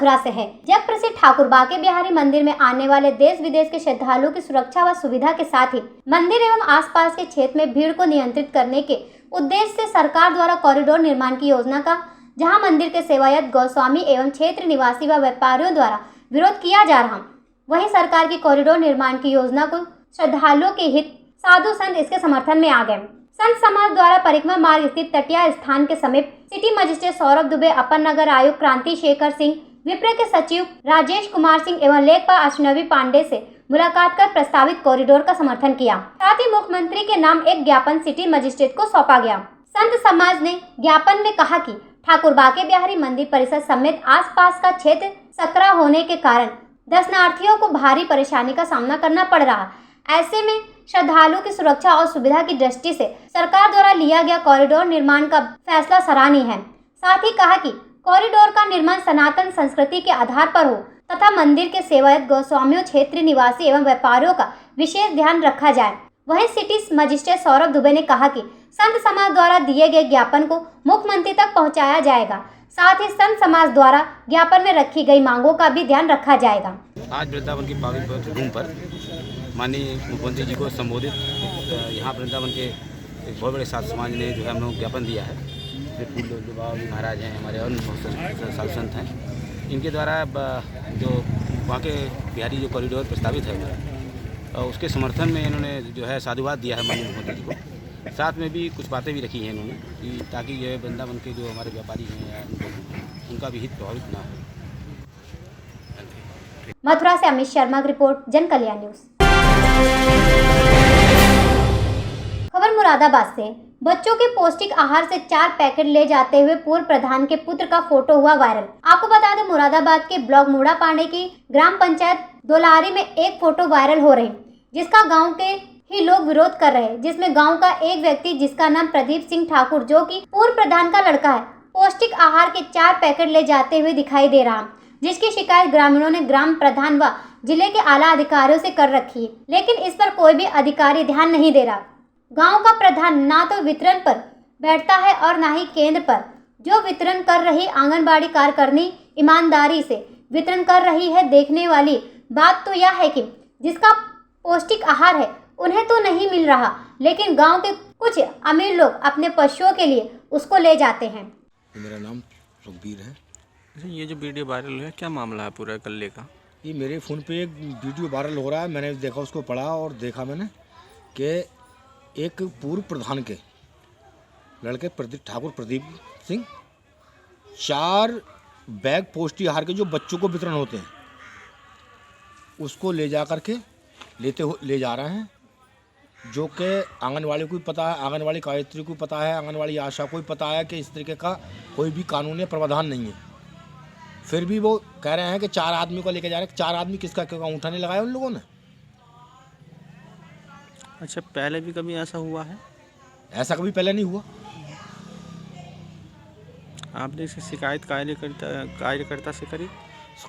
मथुरा से है। जग प्रसिद्ध ठाकुर बांके बिहारी मंदिर में आने वाले देश विदेश के श्रद्धालुओं की सुरक्षा व सुविधा के साथ ही मंदिर एवं आसपास के क्षेत्र में भीड़ को नियंत्रित करने के उद्देश्य से सरकार द्वारा कॉरिडोर निर्माण की योजना का जहां मंदिर के सेवायत गोस्वामी एवं क्षेत्र निवासी व व्यापारियों द्वारा विरोध किया जा रहा, वहीं सरकार की कॉरिडोर निर्माण की योजना को श्रद्धालुओं के हित साधु संत इसके समर्थन में आ गए। संत समाज द्वारा परिक्रमा मार्ग स्थित तटिया स्थान के समीप सिटी मजिस्ट्रेट सौरभ दुबे, अपर नगर आयुक्त क्रांति शेखर सिंह, विप्र के सचिव राजेश कुमार सिंह एवं लेखपाल अश्विनी पांडे से मुलाकात कर प्रस्तावित कॉरिडोर का समर्थन किया। साथ ही मुख्यमंत्री के नाम एक ज्ञापन सिटी मजिस्ट्रेट को सौंपा गया। संत समाज ने ज्ञापन में कहा कि ठाकुर बांके बिहारी मंदिर परिसर समेत आसपास का क्षेत्र सकरा होने के कारण दर्शनार्थियों को भारी परेशानी का सामना करना पड़ रहा। ऐसे में श्रद्धालुओं की सुरक्षा और सुविधा की दृष्टि से सरकार द्वारा लिया गया कॉरिडोर निर्माण का फैसला सराहनीय है। साथ ही कहा कि कॉरिडोर का निर्माण सनातन संस्कृति के आधार पर हो तथा मंदिर के सेवायत गोस्वामियों, क्षेत्रीय निवासी एवं व्यापारियों का विशेष ध्यान रखा जाए। वहीं सिटी मजिस्ट्रेट सौरभ दुबे ने कहा कि संत समाज द्वारा दिए गए ज्ञापन को मुख्यमंत्री तक पहुंचाया जाएगा। साथ ही संत समाज द्वारा ज्ञापन में रखी गई मांगों का भी ध्यान रखा जाएगा। आज वृंदावन की पावन भूमि पर माननीय मुख्यमंत्री जी को संबोधित यहाँ वृंदावन के एक बहुत बड़े साधु समाज ने जो है हम लोग ज्ञापन दिया है। महाराज हैं, हमारे और साधु संत हैं, इनके द्वारा जो बांके बिहारी जो कॉरिडोर प्रस्तावित है उसके समर्थन में इन्होंने जो है साधुवाद दिया है माननीय मुख्यमंत्री जी को। साथ में भी कुछ बातें भी रखी हैं इन्होंने कि ताकि जो है वृंदावन के जो हमारे व्यापारी हैं उनका भी हित प्रभावित ना हो। मथुरा से अमित शर्मा की रिपोर्ट, जन कल्याण न्यूज। खबर मुरादाबाद से। बच्चों के पौष्टिक आहार से 4 पैकेट ले जाते हुए पूर्व प्रधान के पुत्र का फोटो हुआ वायरल। आपको बता दें, मुरादाबाद के ब्लॉक मूड़ा पांडे की ग्राम पंचायत दोलारी में एक फोटो वायरल हो रही, जिसका गांव के ही लोग विरोध कर रहे हैं। जिसमें गांव का एक व्यक्ति जिसका नाम प्रदीप सिंह ठाकुर, जो कि पूर्व प्रधान का लड़का है, पौष्टिक आहार के 4 पैकेट ले जाते हुए दिखाई दे रहा, जिसकी शिकायत ग्रामीणों ने ग्राम प्रधान व जिले के आला अधिकारियों से कर रखी है, लेकिन इस पर कोई भी अधिकारी ध्यान नहीं दे रहा। गांव का प्रधान ना तो वितरण पर बैठता है और ना ही केंद्र पर जो वितरण कर रही आंगनबाड़ी कार्यकर्णी ईमानदारी से वितरण कर रही है। देखने वाली बात तो यह है कि जिसका पौष्टिक आहार है उन्हें तो नहीं मिल रहा, लेकिन गांव के कुछ अमीर लोग अपने पशुओं के लिए उसको ले जाते हैं। मेरा नाम सुखबीर है। ये जो वीडियो वायरल है, क्या मामला है पूरा कल्ले का? ये मेरे फ़ोन पे एक वीडियो वायरल हो रहा है। मैंने देखा, उसको पढ़ा और देखा मैंने कि एक पूर्व प्रधान के लड़के ठाकुर प्रदीप सिंह 4 बैग पौष्टिक आहार के जो बच्चों को वितरण होते हैं उसको ले जा कर के ले जा रहे हैं, जो कि आंगनवाड़ी को भी पता है, आंगनवाड़ी कार्यकर्त्री को पता है, आंगनवाड़ी आशा को भी पता है कि इस तरीके का कोई भी कानूनी प्रावधान नहीं है। फिर भी वो कह रहे हैं कि 4 आदमी को लेके जा रहे हैं। 4 आदमी किसका क्यों अंगूठा नहीं लगाया उन लोगों ने? अच्छा, पहले भी कभी ऐसा हुआ है? ऐसा कभी पहले नहीं हुआ। आपने इसकी शिकायत कार्यकर्ता से करी?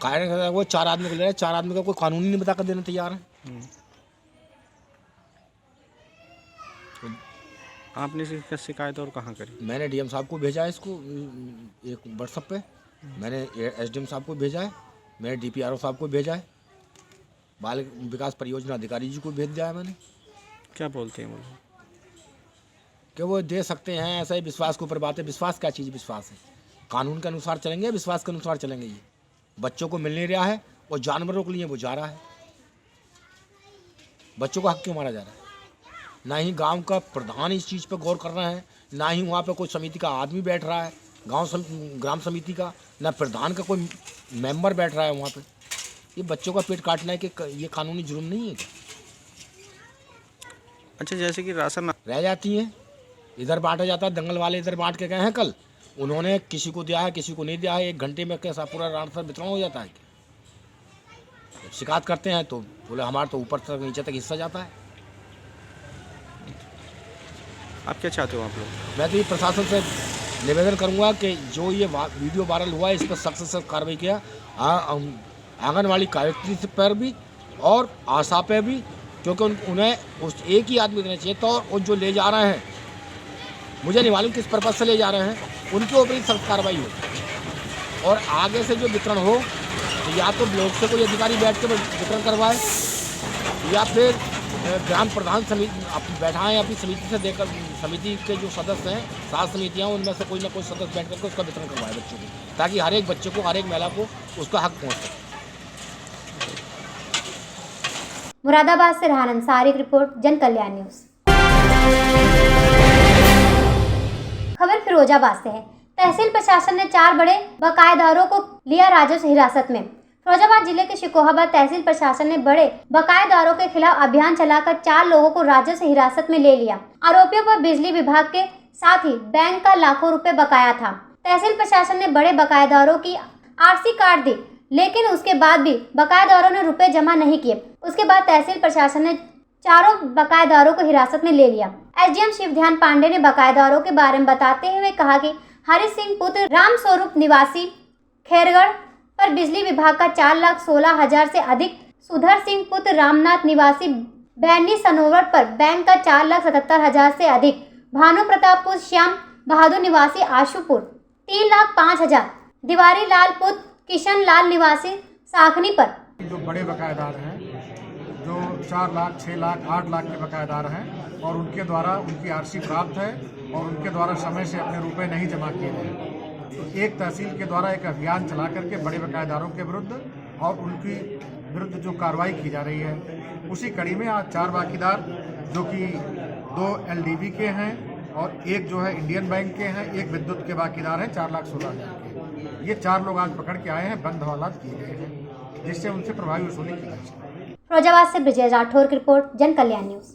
कार्यकर्ता वो 4 आदमी को ले रहे हैं, 4 आदमी का कोई कानूनी नहीं बता कर देने तैयार है। आपने इसकी शिकायत और कहाँ करी? मैंने डीएम साहब को भेजा है इसको एक व्हाट्सएप पे, मैंने एसडीएम साहब को भेजा है, मैंने डीपीआरओ साहब को भेजा है, बाल विकास परियोजना अधिकारी जी को भेज दिया है मैंने। क्या बोलते हैं वो? कि वो दे सकते हैं, ऐसा ही विश्वास के ऊपर बात है। विश्वास क्या चीज़? विश्वास है कानून के अनुसार चलेंगे, विश्वास के अनुसार चलेंगे। ये बच्चों को मिल नहीं रहा है और जानवरों के लिए वो जा रहा है। बच्चों का हक क्यों मारा जा रहा है? ना ही गांव का प्रधान इस चीज़ पर गौर कर रहे हैं, ना ही वहाँ पे कोई समिति का आदमी बैठ रहा है, ग्राम समिति का, ना प्रधान का कोई मेंबर बैठ रहा है वहाँ पे। ये बच्चों का पेट काटना है कि ये कानूनी जुर्म नहीं है क्या? अच्छा, जैसे कि राशन रह जाती हैं, इधर बांटा जाता है, दंगल वाले इधर बांट के गए हैं कल, उन्होंने किसी को दिया है किसी को नहीं दिया है। 1 घंटे में कैसा पूरा राशन वितरण हो जाता है? जब शिकायत करते हैं तो बोले हमारा तो ऊपर तक नीचे तक हिस्सा जाता है। आप क्या चाहते हो आप लोग? मैं तो ये प्रशासन से निवेदन करूंगा कि जो ये वीडियो वायरल हुआ है इस पर सख्त से सख्त कार्रवाई किया, आंगनवाड़ी कार्यकर्त्री पर भी और आशा पे भी, क्योंकि उन्हें उस एक ही आदमी देना चाहिए। तो और जो ले जा रहे हैं, मुझे नहीं मालूम किस पर्पज़ से ले जा रहे हैं, उनके ऊपर ही सख्त कार्रवाई हो और आगे से जो वितरण हो या तो ब्लॉक से कोई अधिकारी बैठ के वितरण करवाए या फिर ग्राम प्रधान समिति बैठाएं अपनी समिति से देकर, समिति के जो सदस्य हैं 7 समितियाँ उनमें से कोई ना कोई सदस्य बैठ करके उसका वितरण करवाए बच्चों को, ताकि हर एक बच्चे को, हर एक महिला को उसका हक पहुँच सके। मुरादाबाद से रेहान अंसारी की रिपोर्ट, जन कल्याण न्यूज। खबर फिरोजाबाद से है। तहसील प्रशासन ने 4 बड़े बकायेदारों को लिया राजस्व हिरासत में। फिरोजाबाद जिले के शिकोहाबाद तहसील प्रशासन ने बड़े बकायेदारों के खिलाफ अभियान चलाकर 4 लोगों को राजस्व हिरासत में ले लिया। आरोपियों पर बिजली विभाग के साथ ही बैंक का लाखों रुपए बकाया था। तहसील प्रशासन ने बड़े बकायेदारों की आरसी काट दी, लेकिन उसके बाद भी बकायेदारों ने रुपए जमा नहीं किए। उसके बाद तहसील प्रशासन ने 4 बकायेदारों को हिरासत में ले लिया। एसडीएम शिव ध्यान पांडे ने बकायेदारों के बारे में बताते हुए कहा कि हरि सिंह पुत्र राम स्वरूप निवासी खैरगढ़ पर बिजली विभाग का 4,16,000 से अधिक, सुधर सिंह पुत्र रामनाथ निवासी बैनी सनोवर पर बैंक का 4,77,000 से अधिक, भानु प्रताप पुत्र श्याम बहादुर निवासी आशुपुर 3,05,000, दिवारी लाल पुत्र किशन लाल निवासी साखनी पर। जो बड़े बकायेदार हैं, जो 4 लाख, 6 लाख, 8 लाख के बकायेदार हैं और उनके द्वारा उनकी आरसी प्राप्त है और उनके द्वारा समय से अपने रुपए नहीं जमा किए गए, तो एक तहसील के द्वारा एक अभियान चला करके बड़े बकायेदारों के विरुद्ध और उनकी विरुद्ध जो कार्रवाई की जा रही है, उसी कड़ी में आज 4 बाकीदार जो कि 2 LDB के हैं और एक जो है इंडियन बैंक के हैं, एक विद्युत के बाकीदार हैं 4,16,000 के। ये 4 लोग आज पकड़ के आए हैं, बंद हवालात किए गए हैं, जिससे उनसे प्रभावी वसूली की जाए। फिरोजाबाद से ब्रिजेश राठौर की रिपोर्ट, जन कल्याण न्यूज।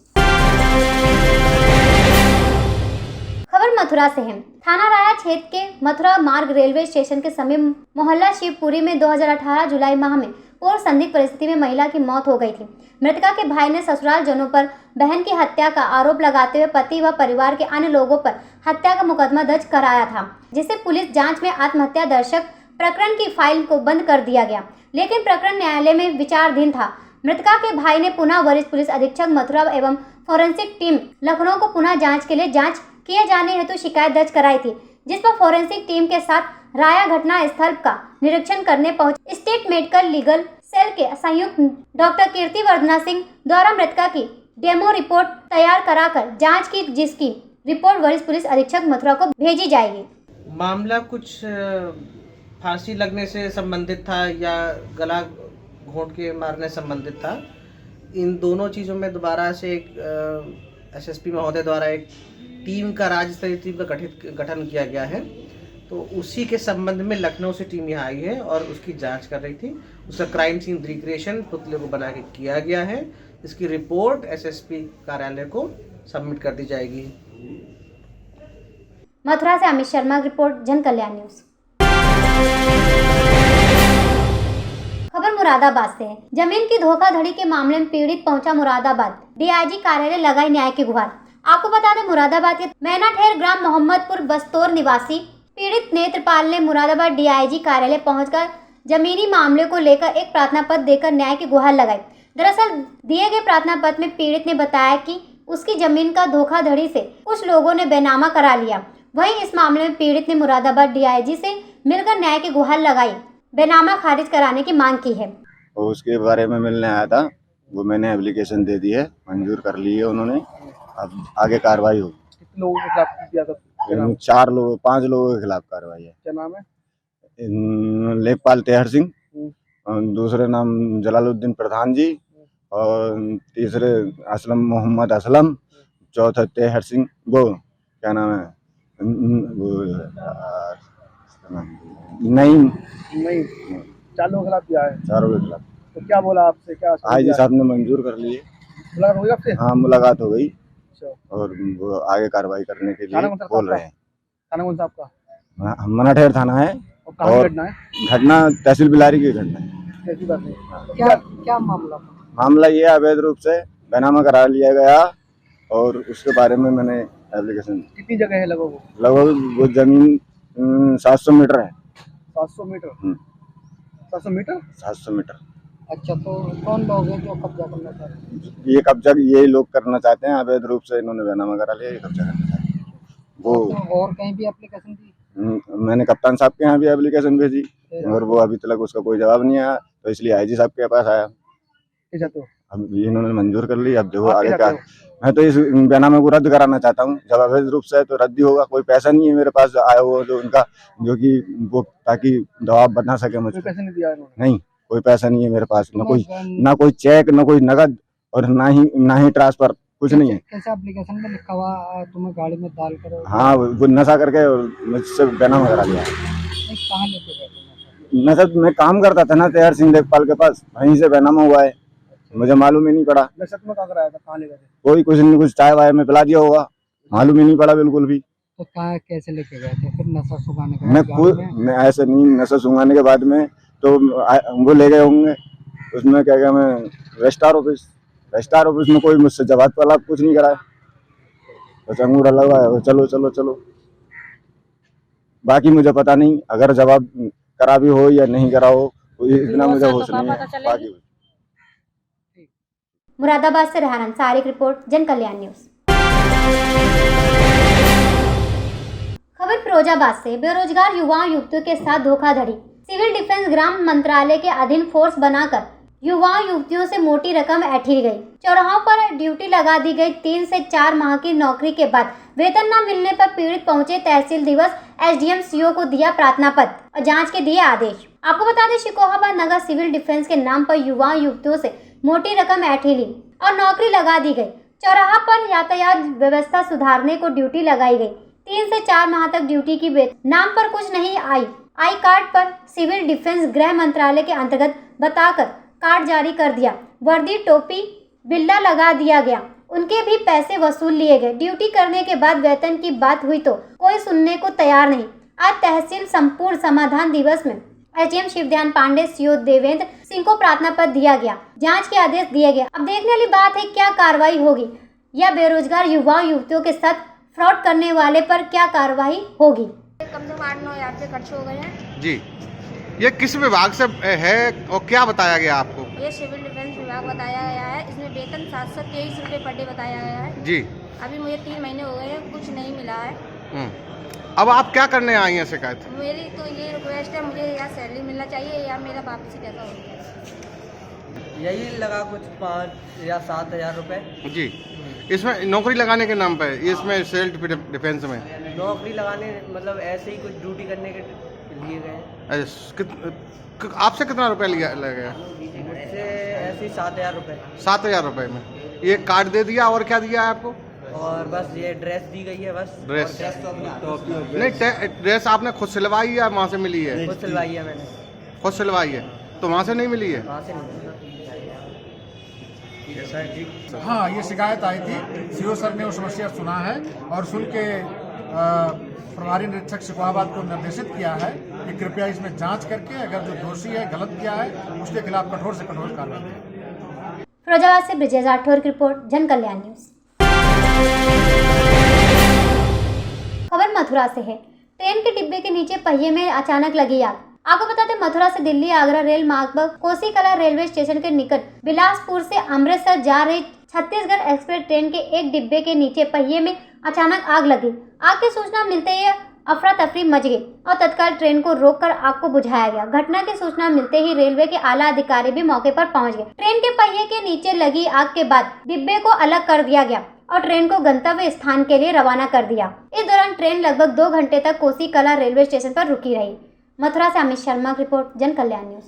खबर मथुरा से है। थाना राया क्षेत्र के मथुरा मार्ग रेलवे स्टेशन के समीप मोहल्ला शिवपुरी में 2018 जुलाई माह में पूर्व संदिग्ध परिस्थिति में महिला की मौत हो गई थी। मृतका के भाई ने ससुराल जनों पर बहन की हत्या का आरोप लगाते हुए पति व परिवार के अन्य लोगों पर हत्या का मुकदमा दर्ज कराया था, जिसे पुलिस जांच में आत्महत्या दर्शक प्रकरण की फाइल को बंद कर दिया गया, लेकिन प्रकरण न्यायालय में विचाराधीन था। मृतका के भाई ने पुनः वरिष्ठ पुलिस अधीक्षक मथुरा एवं फोरेंसिक टीम लखनऊ को पुनः जांच के लिए जांच किए जाने हेतु शिकायत दर्ज कराई थी, जिस पर फोरेंसिक टीम के साथ राया घटना स्थल का निरीक्षण करने पहुंचे स्टेट मेडिकल लीगल सेल के संयुक्त डॉक्टर कीर्ति वर्धना सिंह द्वारा मृतका की डेमो रिपोर्ट तैयार कराकर जांच की, जिसकी रिपोर्ट वरिष्ठ पुलिस अधीक्षक मथुरा को भेजी जाएगी। मामला कुछ फांसी लगने से संबंधित था या गला घोंट के मारने संबंधित था। इन दोनों चीज़ों में दोबारा से एक SSP महोदय द्वारा एक टीम का, राज्य स्तरीय टीम का गठन किया गया है, तो उसी के संबंध में लखनऊ से टीम यहाँ आई है और उसकी जांच कर रही थी। उसका क्राइम सीन रिक्रिएशन पुतले को बना के किया गया है। इसकी रिपोर्ट SSP कार्यालय को सबमिट कर दी जाएगी। मथुरा से अमित शर्मा की रिपोर्ट, जन कल्याण न्यूज। खबर मुरादाबाद से है। जमीन की धोखाधड़ी के मामले में पीड़ित पहुंचा मुरादाबाद, DIG कार्यालय लगाई न्याय की गुहार। आपको बता दें, मुरादाबाद के मैनाठेर ग्राम मोहम्मदपुर बस्तौर निवासी पीड़ित नेत्रपाल ने मुरादाबाद DIG कार्यालय पहुंचकर जमीनी मामले को लेकर एक प्रार्थना पत्र देकर न्याय की गुहार लगाई। दरअसल दिए गए प्रार्थना पत्र में पीड़ित ने बताया कि उसकी जमीन का धोखाधड़ी से कुछ लोगों ने बेनामा करा लिया। वहीं इस मामले में पीड़ित ने मुरादाबाद DIG से मिलकर न्याय की गुहार लगाई, बेनामा खारिज कराने की मांग की है। उसके बारे में मिलने आया था, वो मैंने एप्लीकेशन दे दी है, मंजूर कर ली है उन्होंने। अब आगे कार्रवाई होगी। कितने लोगों के खिलाफ किया था? 5 लोगों के खिलाफ कार्रवाई है। क्या नाम है? लेखपाल तेहर सिंह, दूसरे नाम जलालुद्दीन प्रधान जी, और तीसरे असलम मोहम्मद असलम, चौथा तेहर सिंह, वो क्या नाम है, नहीं 4 लोगों के खिलाफ किया है। 4 के खिलाफ। तो क्या बोला आपसे? क्या IG साहब ने मंजूर कर लिए। मुलाकात हुई आपसे? हाँ, मुलाकात हो गई अच्छा। और वो आगे कार्रवाई करने के लिए बोल रहे हैं। थाना कौन सा आपका? मनाठेर थाना है। और कहाँ घटना है? घटना तहसील बिलारी की घटना है। कैसी बात है? क्या मामला ये अवैध रूप से बेनामा करा लिया गया और उसके बारे में मैंने एप्लीकेशन। कितनी जगह है लगभग? लगभग वो जमीन 700 मीटर है। 700 मीटर? 700 मीटर? 700 मीटर। अच्छा, तो कौन लोग हैं जो कब्जा करना चाहते हैं? ये कब्जा यही लोग करना चाहते हैं, अवैध रूप से इन्होंने बेनामा करा लिया, ये कब्जा करना चाहते हैं। वो तो और कहीं भी एप्लीकेशन दी? मैंने कप्तान साहब के यहाँ भी एप्लीकेशन भेजी और वो अभी तक उसका कोई जवाब नहीं आया, तो इसलिए आईजी साहब के पास आया। अब इन्होंने मंजूर कर ली, अब देखो आगे क्या। मैं तो इस बेनामे को रद्द कराना चाहता हूँ, जब अवैध रूप से तो रद्द ही होगा। कोई पैसा नहीं है मेरे पास आया हुआ जो उनका, जो कि वो ताकि दबाव बना सके मुझे। पैसा नहीं दिया नहीं, कोई पैसा नहीं है मेरे पास, ना कोई चेक, ना कोई नगद और ना ही ट्रांसफर, कुछ नहीं है। कैसे एप्लीकेशन में लिखा हुआ तुम्हें गाड़ी में डाल कर? हाँ, वो नशा करके मुझसे बेनामा करा लिया। कहाँ लेके गए? नशा मैं काम करता था ना तेहर सिंह लेखपाल के पास, वहीं से बेनामा हुआ है, मुझे मालूम ही नहीं पड़ा। नशा में कहाँ कराया था, कहाँ ले गए थे? कोई कुछ नहीं, कुछ चाय वाय में पिला दिया होगा, मालूम ही नहीं पड़ा बिल्कुल भी। तो कहाँ कैसे लेके गए थे फिर नशा सुखाने के? मैं ऐसे नहीं, नशा सुखाने के बाद में तो वो ले गए होंगे उसमें क्या क्या, मैं रजिस्ट्रार ऑफिस में कोई मुझसे जवाब वाला कुछ नहीं कराया, बस अंगूठा लगवाया, चलो चलो चलो। बाकी मुझे पता नहीं, अगर जवाब करा भी हो या नहीं करा हो, इतना मुझे होश नहीं है। बाकी मुरादाबाद से रेहान अंसारी की रिपोर्ट, जन कल्याण न्यूज। खबर फिरोजाबाद से, बेरोजगार युवाओं युवतियों के साथ धोखाधड़ी। सिविल डिफेंस ग्राम मंत्रालय के अधीन फोर्स बनाकर युवाओं युवतियों से मोटी रकम ऐंठी गई। चौराहों पर ड्यूटी लगा दी गई। 3 से 4 माह की नौकरी के बाद वेतन न मिलने पर पीड़ित पहुंचे तहसील दिवस, एसडीएम सीओ को दिया प्रार्थना पत्र और जांच के दिए आदेश। आपको बता दें, शिकोहाबाद नगर सिविल डिफेंस के नाम पर युवाओं युवतियों से मोटी रकम ऐंठी ली और नौकरी लगा दी गई। चौराहा पर यातायात व्यवस्था सुधारने को ड्यूटी लगाई गई। 3 से 4 माह तक ड्यूटी की नाम पर कुछ नहीं आई कार्ड पर सिविल डिफेंस गृह मंत्रालय के अंतर्गत बताकर कार्ड जारी कर दिया। वर्दी, टोपी, बिल्ला लगा दिया गया। उनके भी पैसे वसूल लिए गए। ड्यूटी करने के बाद वेतन की बात हुई तो कोई सुनने को तैयार नहीं। आज तहसील संपूर्ण समाधान दिवस में एसडीएम शिवध्यान पांडे, सीओ देवेंद्र सिंह को प्रार्थना पत्र दिया गया, जांच के आदेश दिए गए। अब देखने वाली बात है क्या कार्रवाई होगी, या बेरोजगार युवाओं युवतियों के साथ फ्रॉड करने वाले पर क्या कार्रवाई होगी। कम से कम 8-9 हज़ार रुपये खर्च हो गए हैं जी। ये किस विभाग से है और क्या बताया गया आपको? ये सिविल डिफेंस विभाग बताया गया है। इसमें वेतन 723 रुपये पर डे बताया गया है जी। अभी मुझे 3 महीने हो गए हैं, कुछ नहीं मिला है। अब आप क्या करने आई हैं शिकायत? मेरी तो ये रिक्वेस्ट है, मुझे या सैलरी मिलना चाहिए या मेरा वापसी पैसा हो गया। यही लगा कुछ 5 या 7 हज़ार रुपये जी। इसमें नौकरी लगाने के नाम पे, इसमें सेल्फ डिफेंस में नौकरी लगाने मतलब ऐसे ही कुछ ड्यूटी करने के लिए गए। आपसे कितना रुपया लिया गया? मुझसे ऐसे ही 7 हज़ार रुपये। 7 हज़ार रुपये में ये कार्ड दे दिया और क्या दिया है आपको? और बस ये ड्रेस दी गई है बस। ड्रेस नहीं, ड्रेस आपने खुद सिलवाई है या वहाँ से मिली है? खुद सिलवाई है मैंने। खुद सिलवाई है तो वहाँ से नहीं मिली है? वहाँ से नहीं। हाँ, ये शिकायत आई थी। सीओ सर ने वो समस्या सुना है और सुन के प्रभारी निरीक्षक शिकोहाबाद को निर्देशित किया है कि कृपया इसमें जांच करके अगर जो दोषी है, गलत किया है, उसके खिलाफ कठोर से कठोर कार्रवाई करें। फिरोजाबाद से ब्रिजेश राठौर की रिपोर्ट, जन कल्याण न्यूज। खबर मथुरा से है। ट्रेन के डिब्बे के नीचे पहिए में अचानक लगी आग। आपको बता दें, मथुरा से दिल्ली आगरा रेल मार्ग पर कोसी कला रेलवे स्टेशन के निकट बिलासपुर से अमृतसर जा रही छत्तीसगढ़ एक्सप्रेस ट्रेन के एक डिब्बे के नीचे पहिए में अचानक आग लगी। आग की सूचना मिलते ही अफरा तफरी मच गई और तत्काल ट्रेन को रोककर आग को बुझाया गया। घटना की सूचना मिलते ही रेलवे के आला अधिकारी भी मौके पर पहुंच गए। ट्रेन के पहिए के नीचे लगी आग के बाद डिब्बे को अलग कर दिया गया और ट्रेन को गंतव्य स्थान के लिए रवाना कर दिया। इस दौरान ट्रेन लगभग 2 घंटे तक कोसी कला रेलवे स्टेशन पर रुकी रही। मथुरा से अमित शर्मा की रिपोर्ट, जन कल्याण न्यूज।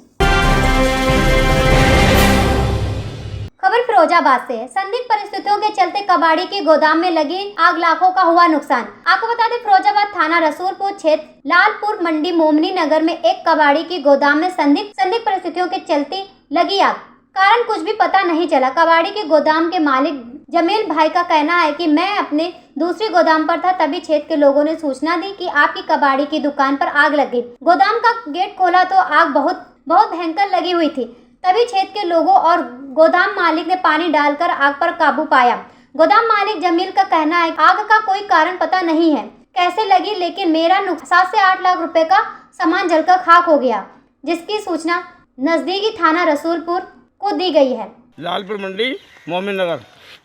खबर फिरोजाबाद से है। संदिग्ध परिस्थितियों के चलते कबाड़ी के गोदाम में लगी आग, लाखों का हुआ नुकसान। आपको बता दें, फिरोजाबाद थाना रसूलपुर क्षेत्र लालपुर मंडी मोमनी नगर में एक कबाड़ी की गोदाम में संदिग्ध परिस्थितियों के चलते लगी आग। कारण कुछ भी पता नहीं चला। कबाड़ी के गोदाम के मालिक जमील भाई का कहना है कि मैं अपने दूसरी गोदाम पर था, तभी क्षेत्र के लोगों ने सूचना दी कि आपकी कबाड़ी की दुकान पर आग लग गई। गोदाम का गेट खोला तो आग बहुत भयंकर लगी हुई थी। तभी क्षेत्र के लोगों और गोदाम मालिक ने पानी डालकर आग पर काबू पाया। गोदाम मालिक जमील का कहना है आग का कोई कारण पता नहीं है कैसे लगी, लेकिन मेरा 7 से 8 लाख रुपए का सामान जलकर खाक हो गया, जिसकी सूचना नजदीकी थाना रसूलपुर को दी गई है। लालपुर मंडी मोमिन नगर।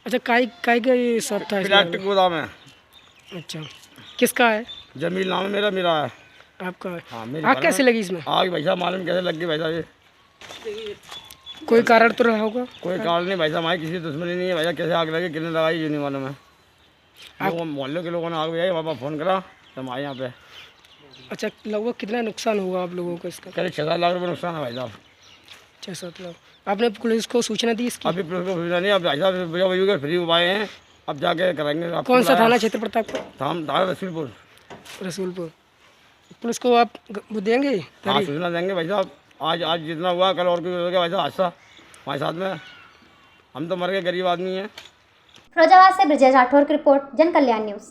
अच्छा, काय का ये सब था? प्लास्टिक गोदाम है। अच्छा, किसका है? जमील नाम है मेरा मेरा है। आपका हाँ मेरी आग कैसे लगी इसमें? आग भाई साहब मालूम कैसे लग गई भाई साहब, ये कोई कारण तो रहा होगा? कोई कारण नहीं भाई साहब, हमारी किसी दुश्मनी नहीं है भाई साहब, कैसे आग लगी किसने लगाई ये नहीं मालूम है। लोगों मोहल्ले के लोगों ने आग बुझाई, वहाँ पर फ़ोन करा तो हम आए यहाँ पे। अच्छा, लगभग कितना नुकसान हुआ आप लोगों को इसका? करीब 6-7 लाख रुपये नुकसान है भाई साहब। 6-7 लाख। आपने पुलिस को सूचना दी इसकी? अभी पुलिस को सूचना नहीं, अब भाई साहब बुझा बुझ के फ्री उपाय हैं, अब जाके करेंगे। कौन सा थाना क्षेत्र पड़ता है आपको? थाना रसूलपुर। रसूलपुर। पुलिस को आप देंगे? हाँ सूचना देंगे भाई साहब, आज जितना हुआ कल और कोई हो गया भाई साहब हादसा हमारे साथ में, हम तो मर गए, गरीब आदमी हैं। फिरोजाबाद से ब्रजेश राठौर की रिपोर्ट, जन कल्याण न्यूज।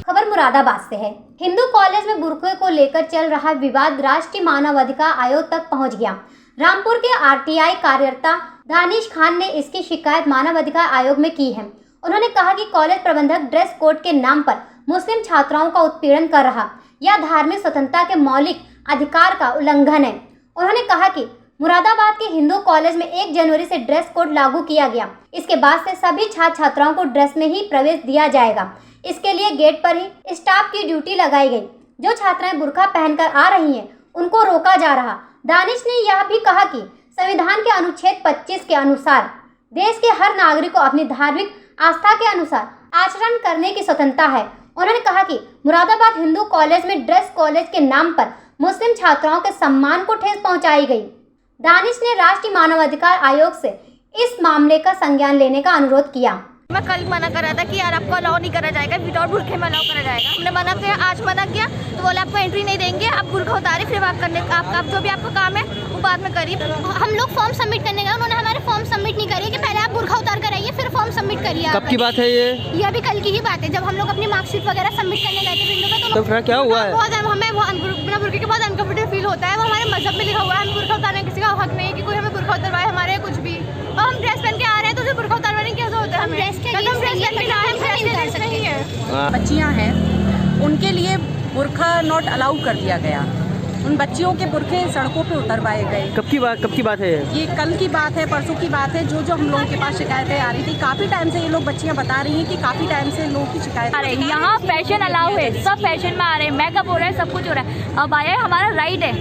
खबर मुरादाबाद से है। हिंदू कॉलेज में बुरके को लेकर चल रहा विवाद राष्ट्रीय मानवाधिकार आयोग तक पहुंच गया। रामपुर के आरटीआई कार्यकर्ता दानिश खान ने इसकी शिकायत मानवाधिकार आयोग में की है। उन्होंने कहा कि कॉलेज प्रबंधक ड्रेस कोड के नाम पर मुस्लिम छात्राओं का उत्पीड़न कर रहा, यह धार्मिक स्वतंत्रता के मौलिक अधिकार का उल्लंघन है। उन्होंने कहा कि मुरादाबाद के हिंदू कॉलेज में 1 जनवरी से ड्रेस कोड लागू किया गया। इसके बाद से सभी छात्र छात्राओं को ड्रेस में ही प्रवेश दिया जाएगा। इसके लिए गेट पर ही स्टाफ की ड्यूटी लगाई गई। जो छात्राएं बुर्का पहनकर आ रही हैं, उनको रोका जा रहा। दानिश ने यह भी कहा कि संविधान के अनुच्छेद 25 के अनुसार देश के हर नागरिक को अपनी धार्मिक आस्था के अनुसार आचरण करने की स्वतंत्रता है। उन्होंने कहा कि मुरादाबाद हिंदू कॉलेज में ड्रेस कॉलेज के नाम पर मुस्लिम छात्राओं के सम्मान को ठेस पहुंचाई गई। दानिश ने राष्ट्रीय मानवाधिकार आयोग से इस मामले का संज्ञान लेने का अनुरोध किया। मैं कल मना कर रहा था कि यार आपको अलाउ नहीं करा जाएगा, विदाउट बुरखे में अलाउ करा जाएगा। हमने मना किया, आज मना किया तो बोले आपको एंट्री नहीं देंगे, आप बुरखा उतारे फिर आप करने आप जो भी आपका काम है वो बाद में करिए। हम लोग फॉर्म सबमिट करने गए, उन्होंने हमारे फॉर्म सबमिट नहीं करे कि पहले आप बुरखा उतार कर आइए फिर फॉर्म सबमिट करिए। कब की बात है ये? ये अभी कल की ही बात है, जब हम लोग अपनी मार्कशीट वगैरह सबमिट करने गए थे विंडो में। तो फिर क्या हुआ है? बहुत हमें बिना बुरखे के बहुत अनकंफर्टेबल फील होता है। वो हमारे मजहब में लिखा हुआ है, हम बुरखा उतारने किसी का हक नहीं है कि कोई हमें बुरखा उतरवाए हमारे कुछ भी। और हम ड्रेस पहन के आ रहे हैं तो उसे बुरखा उतारवाने की जरूरत है? बच्चियां हैं उनके लिए बुरखा नॉट अलाउ कर दिया गया। उन बच्चियों के बुरखे सड़कों पे उतरवाए गए। कब की बात है ये कल की बात है, परसों की बात है। जो हम लोगों के पास शिकायतें आ रही थी, काफ़ी टाइम से ये लोग बच्चियां बता रही हैं कि काफ़ी टाइम से लोगों की शिकायत आ रही है। यहाँ फैशन अलाउ है, सब फैशन में आ रहे हैं, मेकअप हो रहा है, सब कुछ हो रहा है। अब आया हमारा राइट है,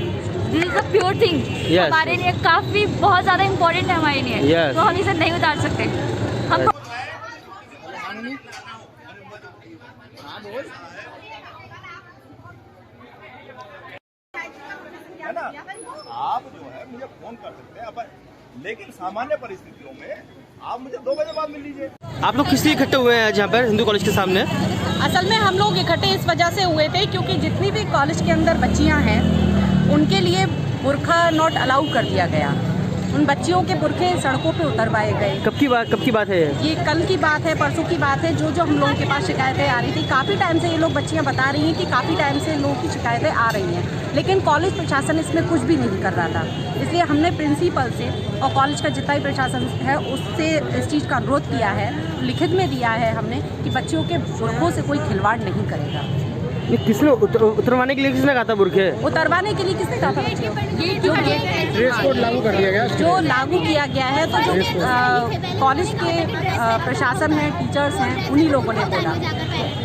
this is a pure thing, हमारे लिए काफ़ी बहुत ज़्यादा इम्पोर्टेंट है हमारे लिए, तो हम इसे नहीं उतार सकते। हम है ना, आप जो है मुझे फोन कर सकते हैं, लेकिन सामान्य परिस्थितियों में आप मुझे 2 बजे बाद मिल लीजिए। आप लोग किस लिए इकट्ठे हुए हैं यहाँ पर हिंदू कॉलेज के सामने? असल में हम लोग इकट्ठे इस वजह से हुए थे क्योंकि जितनी भी कॉलेज के अंदर बच्चियां हैं उनके लिए बुरखा नॉट अलाउ कर दिया गया। उन बच्चियों के बुरखे सड़कों पे उतरवाए गए। कब की बात है ये कल की बात है, परसों की बात है। जो हम लोगों के पास शिकायतें आ रही थी, काफ़ी टाइम से ये लोग बच्चियां बता रही हैं कि काफ़ी टाइम से लोगों की शिकायतें आ रही हैं, लेकिन कॉलेज प्रशासन इसमें कुछ भी नहीं कर रहा था। इसलिए हमने प्रिंसिपल से और कॉलेज का जितना भी प्रशासन है उससे इस चीज़ का अनुरोध किया है, लिखित में दिया है हमने कि बच्चियों के बुरखों से कोई खिलवाड़ नहीं करेगा। किसने उतरवाने के लिए किसने कहा था बुरखे? उतरवाने के लिए किसने कहा था? ड्रेस कोड लागू कर दिया गया, जो लागू किया गया है, तो जो कॉलेज के प्रशासन हैं, टीचर्स हैं, उन्हीं लोगों ने बोला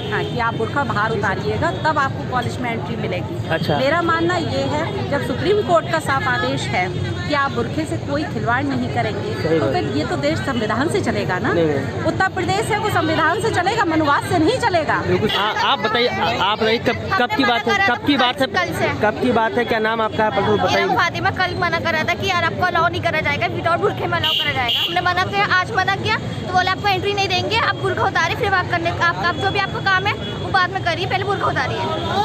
हाँ कि आप बुरखा बाहर उतारिएगा तब आपको कॉलेज में एंट्री मिलेगी। अच्छा। मेरा मानना ये है जब सुप्रीम कोर्ट का साफ आदेश है कि आप बुरखे से कोई खिलवाड़ नहीं करेंगे तो फिर ये तो देश संविधान से चलेगा ना। उत्तर प्रदेश है वो संविधान से चलेगा, मनुवाद से नहीं चलेगा। आप बताइए कब की बात है? क्या नाम आपका? बताइए। फातिमा, कल मना कर रहा था कि यार आपको अलाउ नहीं करा जाएगा, विदाउट बुरखे में अलाउ करा जाएगा। हमने मना किया, आज मना किया तो बोले आपको एंट्री नहीं देंगे, आप बुरखा उतारे फिर आप करने आप जो भी आपका काम है वो बाद में करिए, पहले बुरखा उतारिए।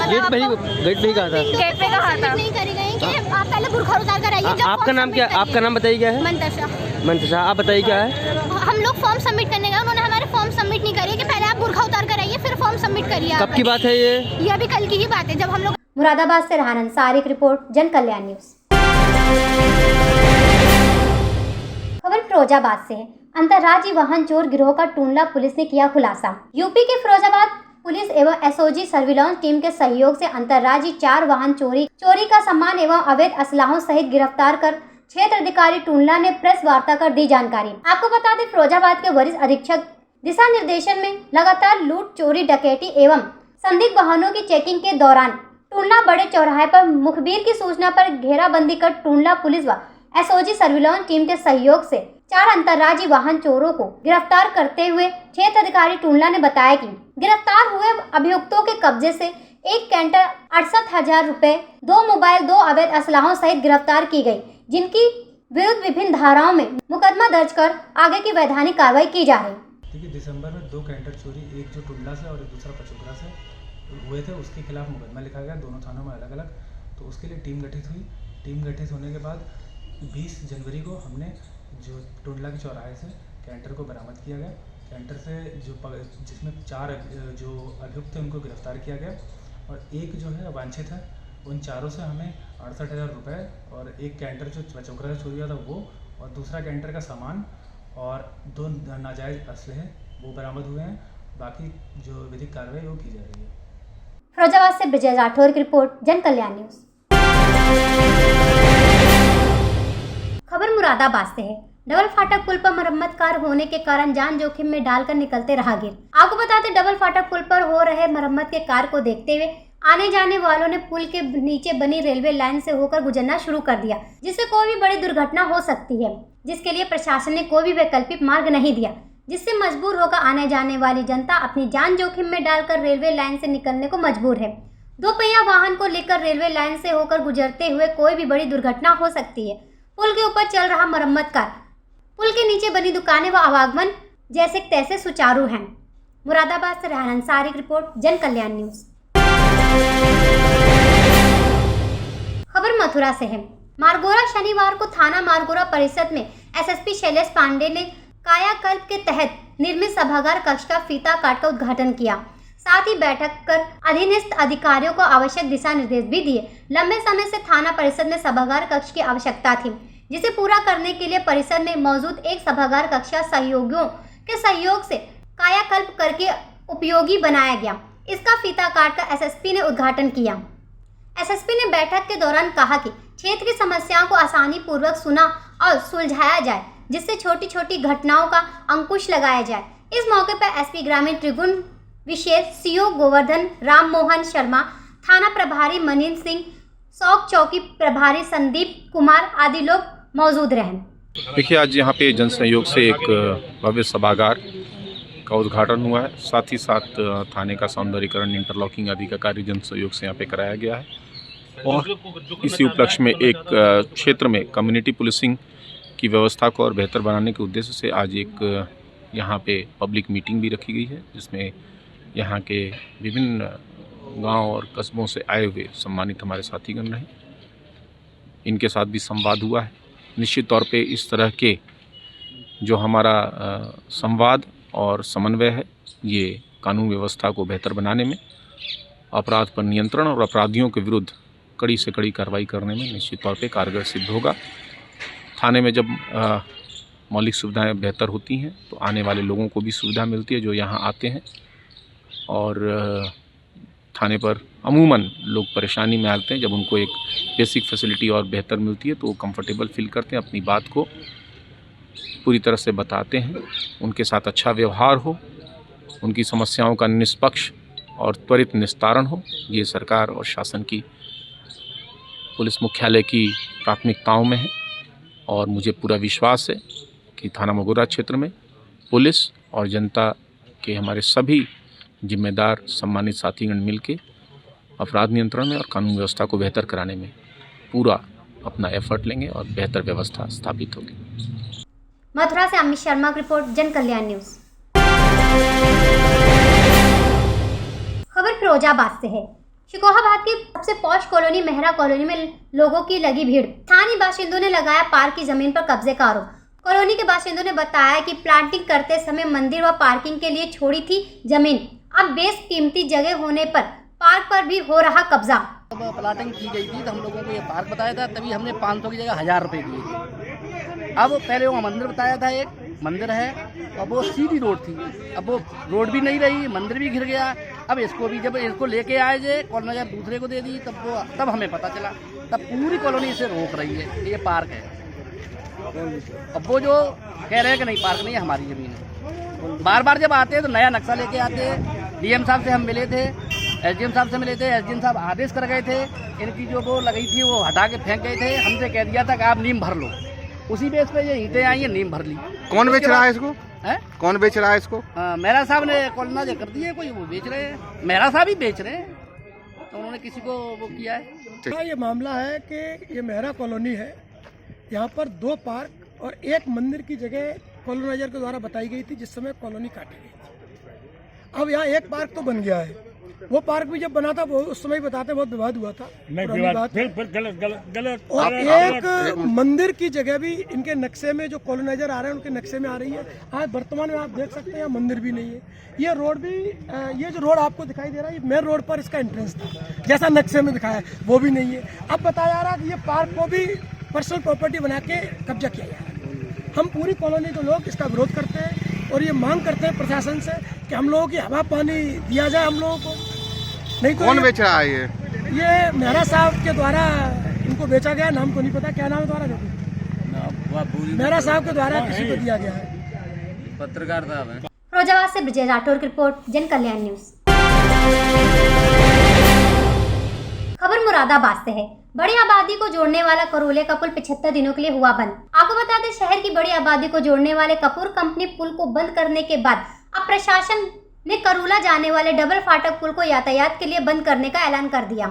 गेट पे ही कहा था। गेट पे कहा था नहीं करी गई कि आप पहले बुरखा उतार कर आइए। आपका नाम क्या? आपका नाम बताइए क्या है? मंतशा। आप बताइए क्या है? हम लोग फॉर्म सबमिट करने गए, उन्होंने हमारे फॉर्म सबमिट नहीं करे कि पहले आप बुरखा उतार कर आइए फिर फॉर्म सबमिट करिए। कब की बात है ये? अभी कल की ही बात है, जब हम लोग। मुरादाबाद से राहन अंसारी की रिपोर्ट, जन कल्याण न्यूज। खबर फिरोजाबाद से है। अंतर्राज्यीय वाहन चोर गिरोह का टूंडला पुलिस ने किया खुलासा। यूपी के फिरोजाबाद पुलिस एवं एसओजी सर्विलांस टीम के सहयोग से अंतर्राज्यीय 4 वाहन चोरी का सामान एवं अवैध असलाहों सहित गिरफ्तार कर क्षेत्र अधिकारी टूंडला ने प्रेस वार्ता कर दी जानकारी। आपको बता दें, फिरोजाबाद के वरिष्ठ अधीक्षक दिशा निर्देशन में लगातार लूट, चोरी, डकैती एवं संदिग्ध वाहनों की चेकिंग के दौरान टूंडला बड़े चौराहे पर मुखबिर की सूचना पर घेराबंदी कर टूंडला पुलिस व एसओजी सर्विलांस टीम के सहयोग से 4 अंतर्राज्यीय वाहन चोरों को गिरफ्तार करते हुए क्षेत्र अधिकारी टूंडला ने बताया कि गिरफ्तार हुए अभियुक्तों के कब्जे से 1 कैंटर 68,000 रुपए, 2 मोबाइल, 2 अवैध असलाहों सहित गिरफ्तार की गई, जिनकी विरुद्ध विभिन्न धाराओं में मुकदमा दर्ज कर आगे की वैधानिक कार्रवाई की जा रही। देखिए, दिसंबर में 2 कैंटर चोरी, एक जो टुंडला से और एक दूसरा पचोकरा से हुए थे, उसके खिलाफ मुकदमा लिखा गया दोनों थानों में अलग अलग। तो उसके लिए टीम गठित हुई। टीम गठित होने के बाद 20 जनवरी को हमने जो टुंडला के चौराहे से कैंटर को बरामद किया गया। कैंटर से जिसमें 4 जो अभियुक्त थे उनको गिरफ्तार किया गया और एक जो है अवांछित है। उन चारों से हमें 68,000 रुपये और 1 कैंटर जो पचोकरा से चोरी हुआ था वो, और दूसरा कैंटर का सामान और 2 नाजायज़ असलहे वो बरामद हुए हैं। बाकी जो विधिक कार्रवाई वो की जा रही है। फिरोजाबाद से ब्रिजेश राठौर की रिपोर्ट, जन कल्याण न्यूज। खबर मुरादाबाद से है। डबल फाटक पुल पर मरम्मत कार्य होने के कारण जान जोखिम में डालकर निकलते राहगीर। आपको बताते, डबल फाटक पुल पर हो रहे मरम्मत के कार्य को देखते हुए आने जाने वालों ने पुल के नीचे बनी रेलवे लाइन से होकर गुजरना शुरू कर दिया, जिससे कोई भी बड़ी दुर्घटना हो सकती है, जिसके लिए प्रशासन ने कोई भी वैकल्पिक मार्ग नहीं दिया, जिससे मजबूर होकर आने जाने वाली जनता अपनी जान जोखिम में डालकर रेलवे लाइन से निकलने को मजबूर है। 2 पहिया वाहन को लेकर रेलवे लाइन से होकर गुजरते हुए कोई भी बड़ी दुर्घटना हो सकती है। पुल के ऊपर चल रहा मरम्मत कार्य, पुल के नीचे बनी दुकानें व आवागमन जैसे तैसे सुचारू हैं। मुरादाबाद से रेहान अंसारी की रिपोर्ट, जन कल्याण न्यूज। खबर मथुरा से है। मारगोरा शनिवार को थाना मारगोरा परिषद में एसएसपी शैलेश पांडे ने कायाकल्प के तहत निर्मित सभागार कक्ष का फीता काट कर उद्घाटन किया। साथ ही बैठक कर अधीनस्थ अधिकारियों को आवश्यक दिशा निर्देश भी दिए। लंबे समय से थाना परिषद में सभागार कक्ष की आवश्यकता थी, जिसे पूरा करने के लिए परिषद में मौजूद एक सभागार कक्ष सहयोगियों के सहयोग से कायाकल्प करके उपयोगी बनाया गया। इसका फीता काटकर एसएसपी ने उद्घाटन किया। एसएसपी ने बैठक के दौरान कहा कि क्षेत्र की समस्याओं को आसानी पूर्वक सुना और सुलझाया जाए, जिससे छोटी छोटी घटनाओं का अंकुश लगाया जाए। इस मौके पर एसपी ग्रामीण त्रिगुण विशेष, सीओ गोवर्धन राम मोहन शर्मा, थाना प्रभारी मनीष सिंह, सौक चौकी प्रभारी संदीप कुमार आदि लोग मौजूद रहे। देखिए, आज यहाँ पे जन सहयोग से एक भव्य सभागार का उद्घाटन हुआ है। साथ ही साथ थाने का सौंदर्यीकरण, इंटरलॉकिंग आदि का कार्य जन सहयोग से यहाँ पे कराया गया है। और इसी उपलक्ष्य में एक क्षेत्र में कम्युनिटी पुलिसिंग की व्यवस्था को और बेहतर बनाने के उद्देश्य से आज एक यहाँ पे पब्लिक मीटिंग भी रखी गई है, जिसमें यहाँ के विभिन्न गांव और कस्बों से आए हुए सम्मानित हमारे साथीगण रहे। इनके साथ भी संवाद हुआ है। निश्चित तौर पे इस तरह के जो हमारा संवाद और समन्वय है, ये कानून व्यवस्था को बेहतर बनाने में, अपराध पर नियंत्रण और अपराधियों के विरुद्ध कड़ी से कड़ी कार्रवाई करने में निश्चित तौर पे कारगर सिद्ध होगा। थाने में जब मौलिक सुविधाएं बेहतर होती हैं तो आने वाले लोगों को भी सुविधा मिलती है जो यहाँ आते हैं। और थाने पर अमूमन लोग परेशानी में आते हैं, जब उनको एक बेसिक फैसिलिटी और बेहतर मिलती है तो वो कंफर्टेबल फील करते हैं, अपनी बात को पूरी तरह से बताते हैं। उनके साथ अच्छा व्यवहार हो, उनकी समस्याओं का निष्पक्ष और त्वरित निस्तारण हो, ये सरकार और शासन की पुलिस मुख्यालय की प्राथमिकताओं में है। और मुझे पूरा विश्वास है कि थाना मारगोरा क्षेत्र में पुलिस और जनता के हमारे सभी जिम्मेदार सम्मानित साथीगण मिलके अपराध नियंत्रण में और कानून व्यवस्था को बेहतर कराने में पूरा अपना एफर्ट लेंगे और बेहतर व्यवस्था स्थापित होगी। मथुरा से अमित शर्मा की रिपोर्ट, जन कल्याण न्यूज। खबर फिरोजाबाद से है। शिकोहाबाद की सबसे पॉश कॉलोनी मेहरा कॉलोनी में लोगों की लगी भीड़। स्थानीय बाशिंदों ने लगाया पार्क की जमीन पर कब्जे का आरोप। कॉलोनी के बाशिंदों ने बताया कि प्लांटिंग करते समय मंदिर व पार्किंग के लिए छोड़ी थी जमीन, अब बेशकीमती जगह होने पर पार्क पर भी हो रहा कब्जा। प्लाटिंग की गई थी तो हम लोगों को ये पार्क बताया था, तभी हमने 500 की जगह 1000 रुपये दिए थे। अब पहले वो मंदिर बताया था, एक मंदिर है, अब वो सीधी रोड थी, अब वो रोड भी नहीं रही, मंदिर भी घिर गया। अब इसको भी जब इसको लेके आए जे कॉलोनी अगर दूसरे को दे दी तब हमें पता चला, तब पूरी कॉलोनी इसे रोक रही है कि ये पार्क है। अब वो जो कह रहे हैं कि नहीं पार्क नहीं है, हमारी ज़मीन है। बार बार जब आते हैं तो नया नक्शा लेके आते हैं। डीएम साहब से हम मिले थे, एसडीएम साहब से मिले थे, एसडीएम साहब आदेश कर गए थे, इनकी जो वो लगी थी वो हटा के फेंक गए थे। हमसे कह दिया था कि आप नीम भर लो, उसी बेस पे ये ईंटें आई हैं, नीम भर ली। कौन बेच रहा है इसको? कौन बेच रहा है इसको? मेहरा साहब ने कॉलोना जो कर दिए, कोई वो बेच रहे हैं, मेहरा साहब ही बेच रहे हैं, तो उन्होंने किसी को वो किया है। ये मामला है कि ये मेहरा कॉलोनी है, यहाँ पर 2 पार्क और 1 मंदिर की जगह कॉलोनाइजर के द्वारा बताई गई थी जिस समय कॉलोनी काटी गई थी। अब यहाँ 1 पार्क तो बन गया है, वो पार्क भी जब बना था वो उस समय बताते बहुत विवाद हुआ था। गलत। और एक मंदिर की जगह भी इनके नक्शे में, जो कॉलोनाइजर आ रहे हैं उनके नक्शे में आ रही है। आज वर्तमान में आप देख सकते हैं यहाँ मंदिर भी नहीं है। ये रोड भी, ये जो रोड आपको दिखाई दे रहा है, ये मेन रोड पर इसका एंट्रेंस था, जैसा नक्शे में दिखाया है, वो भी नहीं है। अब बताया जा रहा है कि ये पार्क को भी पर्सनल प्रॉपर्टी बना के कब्जा किया जा रहा है। हम पूरी कॉलोनी के लोग इसका विरोध करते हैं और ये मांग करते हैं प्रशासन से कि हम लोगों की हवा पानी दिया जाए हम लोगों को। नहीं तो कौन बेच रहा है ये मेहरा साहब के द्वारा इनको बेचा गया, नाम को नहीं पता क्या नाम है द्वारा, मेहरा साहब के द्वारा किसी को दिया गया है। पत्रकार साहब हैं। फिरोजाबाद से ब्रजेश राठौर की रिपोर्ट, जन कल्याण न्यूज। खबर मुरादाबाद से है। बड़ी आबादी को जोड़ने वाला करोले का पुल 75 दिनों के लिए हुआ बंद। आपको बता दें, शहर की बड़ी आबादी को जोड़ने वाले कपूर कंपनी पुल को बंद करने के बाद अब प्रशासन ने करूला जाने वाले डबल फाटक पुल को यातायात के लिए बंद करने का ऐलान कर दिया।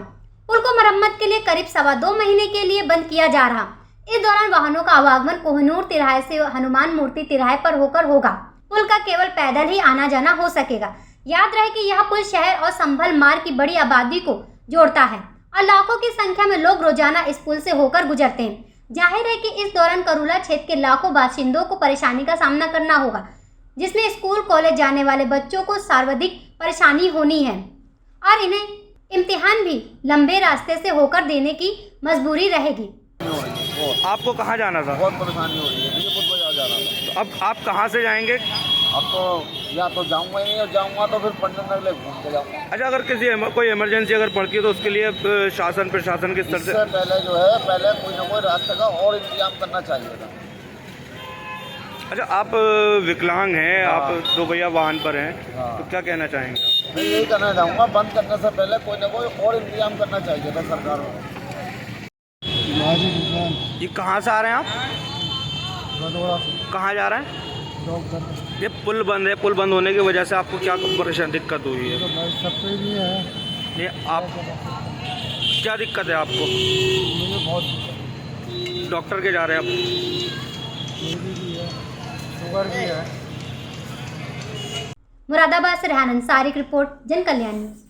पुल को मरम्मत के लिए करीब 2.25 महीने के लिए बंद किया जा रहा। इस दौरान वाहनों का आवागमन कोहनूर तिराहे से हनुमान मूर्ति तिराहे पर होकर होगा। पुल का केवल पैदल ही आना जाना हो सकेगा। याद रहे कि यह पुल शहर और संभल मार्ग की बड़ी आबादी को जोड़ता है और लाखों की संख्या में लोग रोजाना इस पुल से होकर गुजरते हैं। जाहिर है कि इस दौरान करूला क्षेत्र के लाखों बाशिंदों को परेशानी का सामना करना होगा, जिसमें स्कूल कॉलेज जाने वाले बच्चों को सर्वाधिक परेशानी होनी है और इन्हें इम्तिहान भी लंबे रास्ते से होकर देने की मजबूरी रहेगी। आपको कहाँ जाना था? बहुत परेशानी हो रही है, मुझे बहुत बजा जा रहा था। तो अब आप कहाँ से जाएंगे? अब तो या तो जाऊंगा ही नहीं, और जाऊंगा तो फिर पंडित नगर घूम के जाऊंगा। अच्छा, अगर कोई इमरजेंसी अगर पड़ती है तो उसके लिए शासन प्रशासन के स्तर से पहले जो है, पहले कोई ना कोई रास्ते का और इंतजाम करना चाहिए था। अच्छा, आप विकलांग हैं, आप 2 पहिया वाहन पर हैं, तो क्या कहना चाहेंगे? मैं यही कहना चाहूँगा, बंद करने से पहले कोई ना कोई और इंतजाम करना चाहिए था सरकार को। ये कहाँ से आ रहे हैं आप? कहाँ जा रहे हैं? ये पुल बंद है, पुल बंद होने की वजह से आपको क्या परेशानी दिक्कत हुई है? ये आप क्या दिक्कत है आपको? मुझे बहुत डॉक्टर के जा रहे हैं आप? शुगर भी है। मुरादाबाद से रेहान अंसारी की रिपोर्ट, जन कल्याण न्यूज।